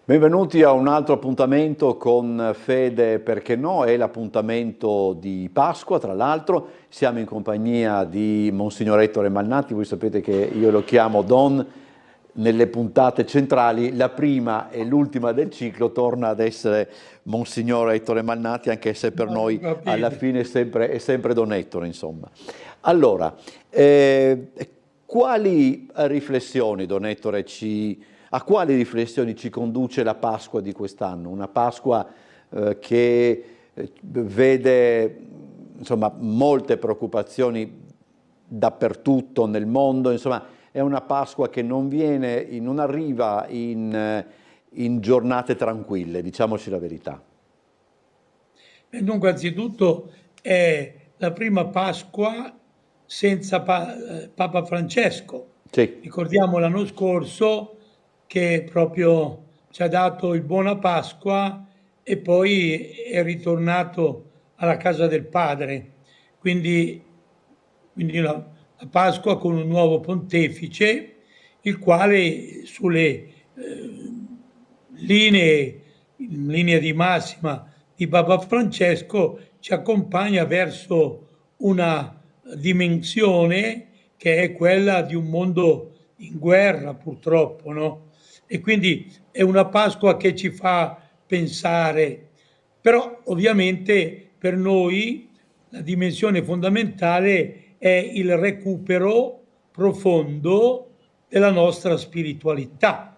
Benvenuti a un altro appuntamento con Fede Perché No, è l'appuntamento di Pasqua, tra l'altro siamo in compagnia di Monsignor Ettore Malnati, voi sapete che io lo chiamo Don nelle puntate centrali, la prima e l'ultima del ciclo torna ad essere Monsignor Ettore Malnati, anche se per noi Va alla bene. fine è sempre Don Ettore, insomma. Allora, quali riflessioni, Don Ettore, a quali riflessioni ci conduce la Pasqua di quest'anno? Una Pasqua che vede insomma, molte preoccupazioni dappertutto nel mondo, insomma è una Pasqua che non arriva in giornate tranquille, diciamoci la verità. Dunque, anzitutto è la prima Pasqua senza Papa Francesco. Sì, Ricordiamo l'anno scorso che proprio ci ha dato il buona Pasqua e poi è ritornato alla casa del Padre. Quindi, la Pasqua con un nuovo pontefice, il quale sulle linee, in linea di massima di Papa Francesco ci accompagna verso una dimensione che è quella di un mondo in guerra, purtroppo, no? E quindi è una Pasqua che ci fa pensare, però ovviamente per noi la dimensione fondamentale è il recupero profondo della nostra spiritualità,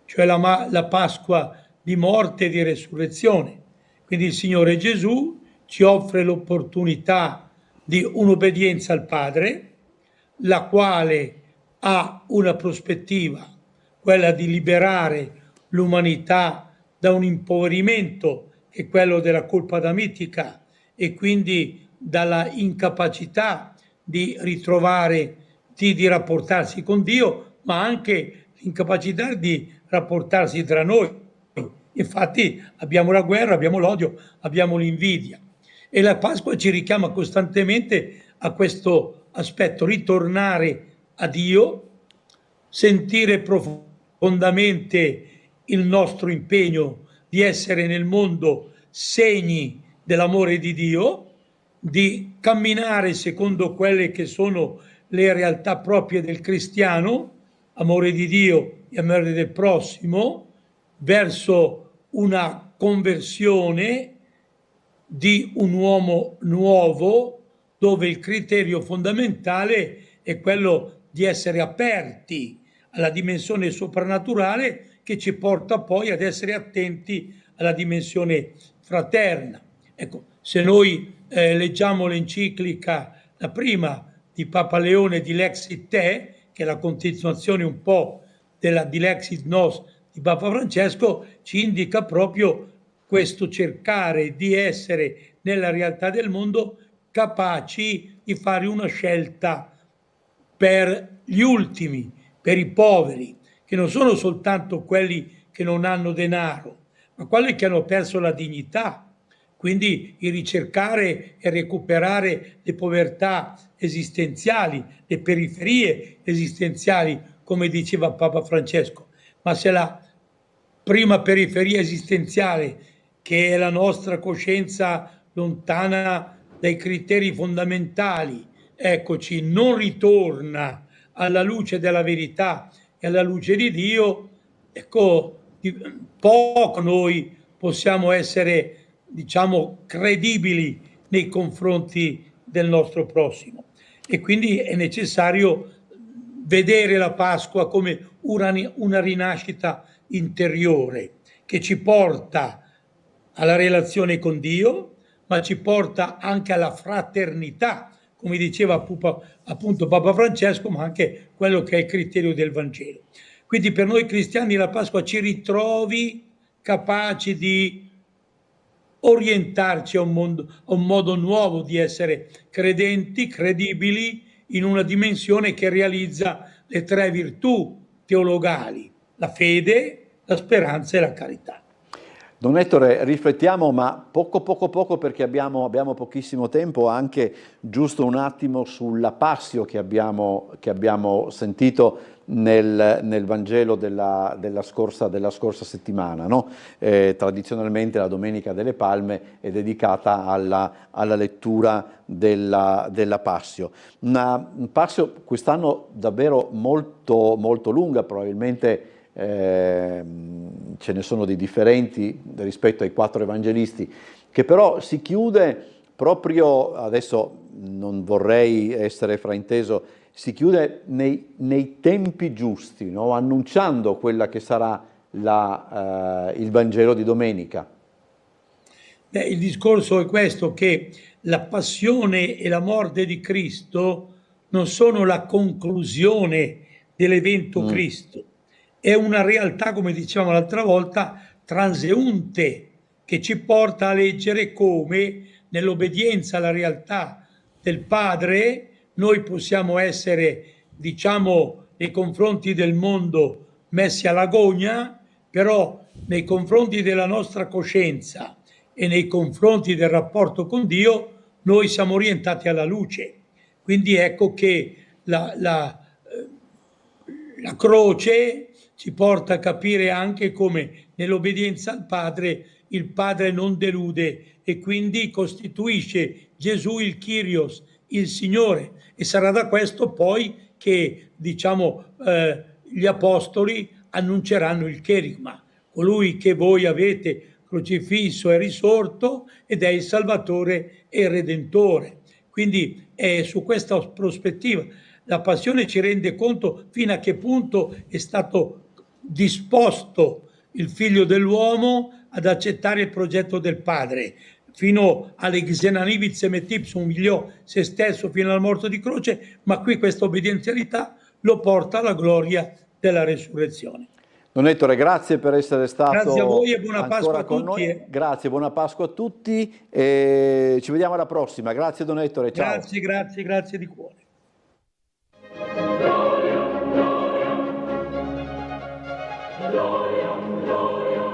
cioè la Pasqua di morte e di resurrezione. Quindi il Signore Gesù ci offre l'opportunità di un'obbedienza al Padre, la quale ha una prospettiva, quella di liberare l'umanità da un impoverimento che è quello della colpa adamitica e quindi dalla incapacità di ritrovare, di rapportarsi con Dio, ma anche l'incapacità di rapportarsi tra noi. Infatti abbiamo la guerra, abbiamo l'odio, abbiamo l'invidia. E la Pasqua ci richiama costantemente a questo aspetto, ritornare a Dio, sentire profondamente il nostro impegno di essere nel mondo segni dell'amore di Dio, di camminare secondo quelle che sono le realtà proprie del cristiano, amore di Dio e amore del prossimo, verso una conversione di un uomo nuovo, dove il criterio fondamentale è quello di essere aperti alla dimensione soprannaturale che ci porta poi ad essere attenti alla dimensione fraterna. Ecco, se noi leggiamo l'enciclica, la prima di Papa Leone di Lexit Te, che è la continuazione un po' della di Lexit Nos di Papa Francesco, ci indica proprio questo cercare di essere nella realtà del mondo capaci di fare una scelta per gli ultimi, per i poveri, che non sono soltanto quelli che non hanno denaro, ma quelli che hanno perso la dignità. Quindi il ricercare e recuperare le povertà esistenziali, le periferie esistenziali, come diceva Papa Francesco. Ma se la prima periferia esistenziale, che è la nostra coscienza lontana dai criteri fondamentali, eccoci, non ritorna alla luce della verità e alla luce di Dio, ecco, poco noi possiamo essere, diciamo, credibili nei confronti del nostro prossimo. E quindi è necessario vedere la Pasqua come una rinascita interiore che ci porta alla relazione con Dio, ma ci porta anche alla fraternità, come diceva appunto Papa Francesco, ma anche quello che è il criterio del Vangelo. Quindi per noi cristiani la Pasqua ci ritrovi capaci di orientarci a un modo nuovo di essere credenti, credibili, in una dimensione che realizza le tre virtù teologali: la fede, la speranza e la carità. Don Ettore, riflettiamo, ma poco perché abbiamo pochissimo tempo, anche giusto un attimo sulla Passio che abbiamo sentito nel Vangelo della scorsa settimana, no? Tradizionalmente la Domenica delle Palme è dedicata alla lettura della Passio. Una Passio quest'anno davvero molto lunga, probabilmente ce ne sono di differenti rispetto ai 4 evangelisti, che però si chiude proprio, adesso non vorrei essere frainteso, si chiude nei tempi giusti, no? Annunciando quella che sarà il Vangelo di domenica. Il discorso è questo, che la passione e la morte di Cristo non sono la conclusione dell'evento Cristo, è una realtà, come dicevamo l'altra volta, transeunte, che ci porta a leggere come nell'obbedienza alla realtà del Padre noi possiamo essere, diciamo, nei confronti del mondo messi alla gogna, però nei confronti della nostra coscienza e nei confronti del rapporto con Dio noi siamo orientati alla luce. Quindi ecco che la croce ci porta a capire anche come nell'obbedienza al Padre il Padre non delude e quindi costituisce Gesù il Kyrios, il Signore, e sarà da questo poi che, diciamo, gli apostoli annunceranno il Kerigma, colui che voi avete crocifisso è risorto ed è il Salvatore e il Redentore. Quindi è su questa prospettiva la passione ci rende conto fino a che punto è stato disposto il Figlio dell'uomo ad accettare il progetto del Padre, fino all'Exenanibitz Metipsum, umiliò se stesso fino alla morte di croce, ma qui questa obbedienzialità lo porta alla gloria della resurrezione. Don Ettore, grazie per essere stato grazie a voi e buona Pasqua a con tutti. Noi. Grazie, buona Pasqua a tutti e ci vediamo alla prossima. Grazie Don Ettore, ciao. Grazie di cuore. Gloria, gloria.